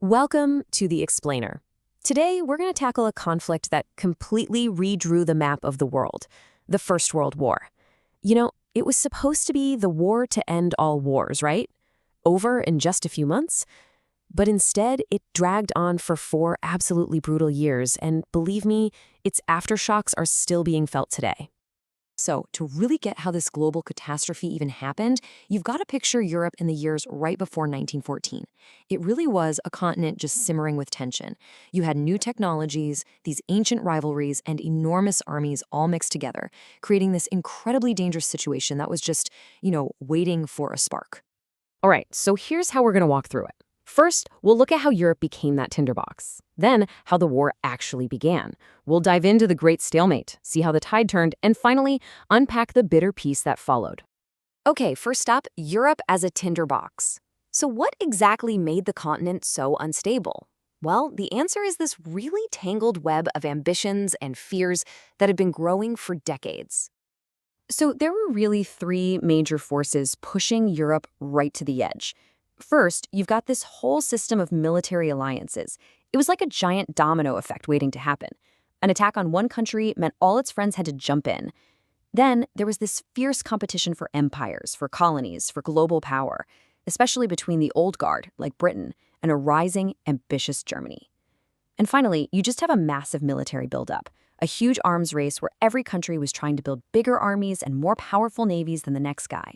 Welcome to The Explainer. Today, we're going to tackle a conflict that completely redrew the map of the world, the First World War. It was supposed to be the war to end all wars, right? Over in just a few months. But instead, it dragged on for 4 absolutely brutal years, and believe me, its aftershocks are still being felt today. So, to really get how this global catastrophe even happened, you've got to picture Europe in the years right before 1914. It really was a continent just simmering with tension. You had new technologies, these ancient rivalries, and enormous armies all mixed together, creating this incredibly dangerous situation that was just, waiting for a spark. All right, so here's how we're going to walk through it. First, we'll look at how Europe became that tinderbox. Then, how the war actually began. We'll dive into the Great Stalemate, see how the tide turned, and finally, unpack the bitter peace that followed. Okay, first up, Europe as a tinderbox. So what exactly made the continent so unstable? Well, the answer is this really tangled web of ambitions and fears that had been growing for decades. So there were really 3 major forces pushing Europe right to the edge. First, you've got this whole system of military alliances. It was like a giant domino effect waiting to happen. An attack on one country meant all its friends had to jump in. Then there was this fierce competition for empires, for colonies, for global power, especially between the old guard, like Britain, and a rising, ambitious Germany. And finally, you just have a massive military buildup, a huge arms race where every country was trying to build bigger armies and more powerful navies than the next guy.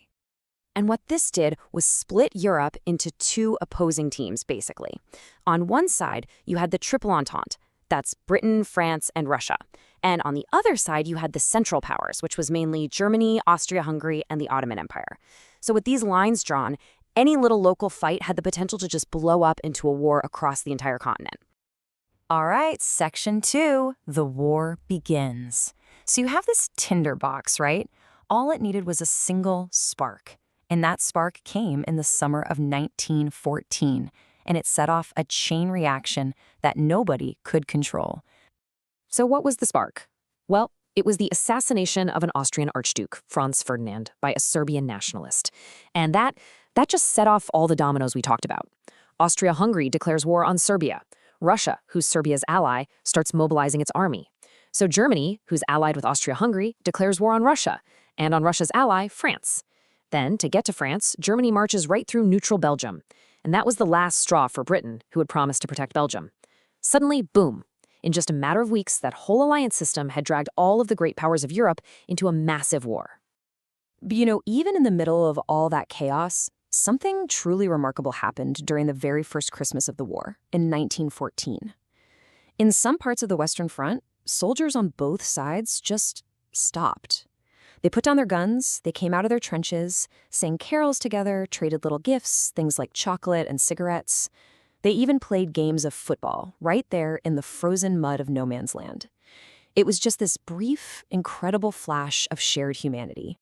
And what this did was split Europe into 2 opposing teams, basically. On one side, you had the Triple Entente. That's Britain, France, and Russia. And on the other side, you had the Central Powers, which was mainly Germany, Austria-Hungary, and the Ottoman Empire. So with these lines drawn, any little local fight had the potential to just blow up into a war across the entire continent. All right, section 2, the war begins. So you have this tinderbox, right? All it needed was a single spark. And that spark came in the summer of 1914, and it set off a chain reaction that nobody could control. So what was the spark? Well, it was the assassination of an Austrian Archduke, Franz Ferdinand, by a Serbian nationalist. And that just set off all the dominoes we talked about. Austria-Hungary declares war on Serbia. Russia, who's Serbia's ally, starts mobilizing its army. So Germany, who's allied with Austria-Hungary, declares war on Russia, and on Russia's ally, France. Then, to get to France, Germany marches right through neutral Belgium. And that was the last straw for Britain, who had promised to protect Belgium. Suddenly, boom. In just a matter of weeks, that whole alliance system had dragged all of the great powers of Europe into a massive war. But even in the middle of all that chaos, something truly remarkable happened during the very first Christmas of the war, in 1914. In some parts of the Western Front, soldiers on both sides just stopped. They put down their guns, they came out of their trenches, sang carols together, traded little gifts, things like chocolate and cigarettes. They even played games of football right there in the frozen mud of no man's land. It was just this brief, incredible flash of shared humanity.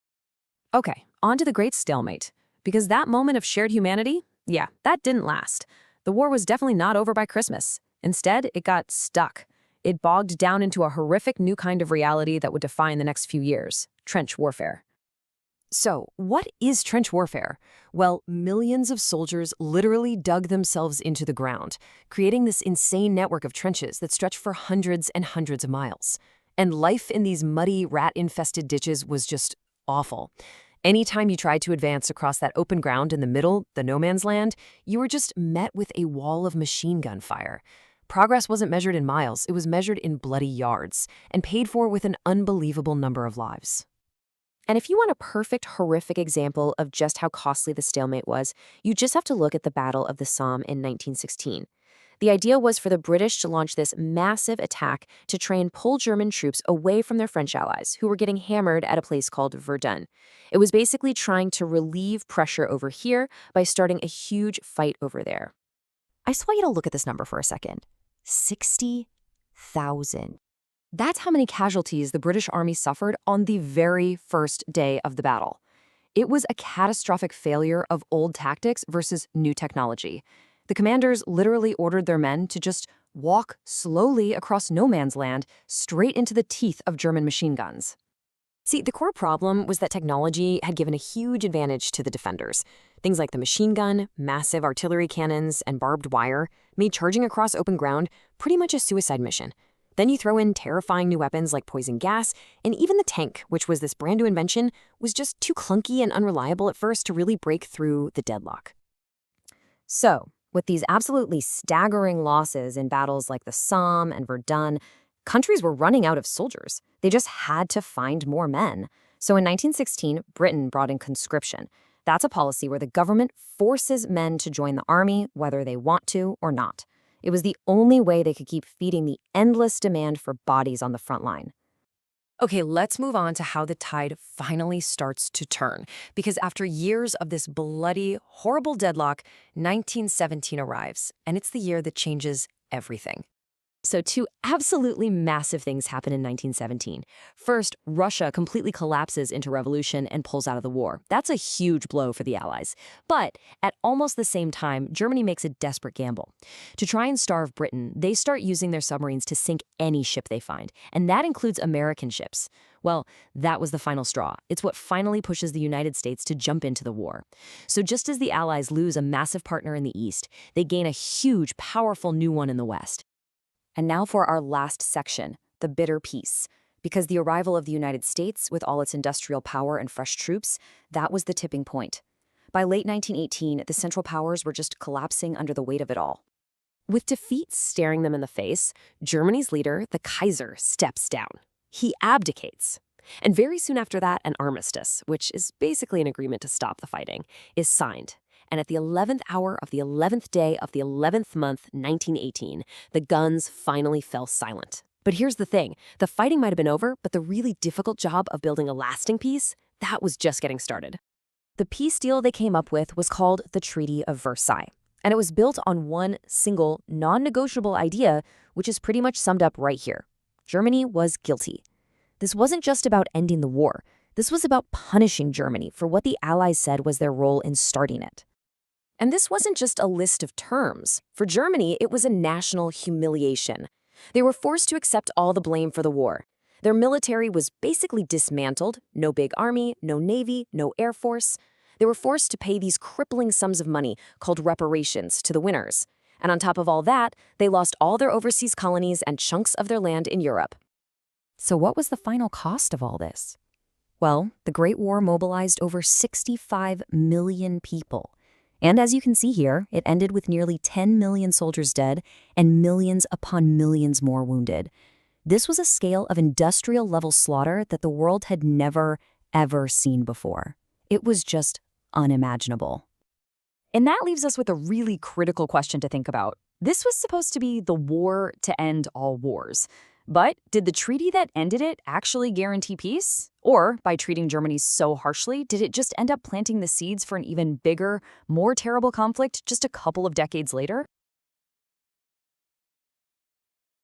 Okay, on to the Great Stalemate. Because that moment of shared humanity, that didn't last. The war was definitely not over by Christmas. Instead, it got stuck. It bogged down into a horrific new kind of reality that would define the next few years: trench warfare. So, what is trench warfare? Well, millions of soldiers literally dug themselves into the ground, creating this insane network of trenches that stretched for hundreds and hundreds of miles. And life in these muddy, rat-infested ditches was just awful. Anytime you tried to advance across that open ground in the middle, the no man's land, you were just met with a wall of machine gun fire. Progress wasn't measured in miles, it was measured in bloody yards, and paid for with an unbelievable number of lives. And if you want a perfect, horrific example of just how costly the stalemate was, you just have to look at the Battle of the Somme in 1916. The idea was for the British to launch this massive attack to try and pull German troops away from their French allies, who were getting hammered at a place called Verdun. It was basically trying to relieve pressure over here by starting a huge fight over there. I just want you to look at this number for a second. 60,000. That's how many casualties the British Army suffered on the very first day of the battle. It was a catastrophic failure of old tactics versus new technology. The commanders literally ordered their men to just walk slowly across no man's land straight into the teeth of German machine guns. See, the core problem was that technology had given a huge advantage to the defenders. Things like the machine gun, massive artillery cannons, and barbed wire made charging across open ground pretty much a suicide mission. Then you throw in terrifying new weapons like poison gas, and even the tank, which was this brand new invention, was just too clunky and unreliable at first to really break through the deadlock. So, with these absolutely staggering losses in battles like the Somme and Verdun, countries were running out of soldiers. They just had to find more men. So in 1916, Britain brought in conscription. That's a policy where the government forces men to join the army, whether they want to or not. It was the only way they could keep feeding the endless demand for bodies on the front line. Okay, let's move on to how the tide finally starts to turn. Because after years of this bloody, horrible deadlock, 1917 arrives, and it's the year that changes everything. So two absolutely massive things happen in 1917. First, Russia completely collapses into revolution and pulls out of the war. That's a huge blow for the Allies. But at almost the same time, Germany makes a desperate gamble. To try and starve Britain, they start using their submarines to sink any ship they find, and that includes American ships. Well, that was the final straw. It's what finally pushes the United States to jump into the war. So just as the Allies lose a massive partner in the East, they gain a huge, powerful new one in the West. And now for our last section, the bitter peace. Because the arrival of the United States, with all its industrial power and fresh troops, that was the tipping point. By late 1918, the Central Powers were just collapsing under the weight of it all. With defeat staring them in the face, Germany's leader, the Kaiser, steps down. He abdicates. And very soon after that, an armistice, which is basically an agreement to stop the fighting, is signed. And at the 11th hour of the 11th day of the 11th month, 1918, the guns finally fell silent. But here's the thing. The fighting might have been over, but the really difficult job of building a lasting peace, that was just getting started. The peace deal they came up with was called the Treaty of Versailles. And it was built on one single, non-negotiable idea, which is pretty much summed up right here. Germany was guilty. This wasn't just about ending the war. This was about punishing Germany for what the Allies said was their role in starting it. And this wasn't just a list of terms. For Germany, it was a national humiliation. They were forced to accept all the blame for the war. Their military was basically dismantled, no big army, no navy, no air force. They were forced to pay these crippling sums of money called reparations to the winners. And on top of all that, they lost all their overseas colonies and chunks of their land in Europe. So what was the final cost of all this? Well, the Great War mobilized over 65 million people. And as you can see here, it ended with nearly 10 million soldiers dead and millions upon millions more wounded. This was a scale of industrial-level slaughter that the world had never, ever seen before. It was just unimaginable. And that leaves us with a really critical question to think about. This was supposed to be the war to end all wars. But did the treaty that ended it actually guarantee peace? Or, by treating Germany so harshly, did it just end up planting the seeds for an even bigger, more terrible conflict just a couple of decades later?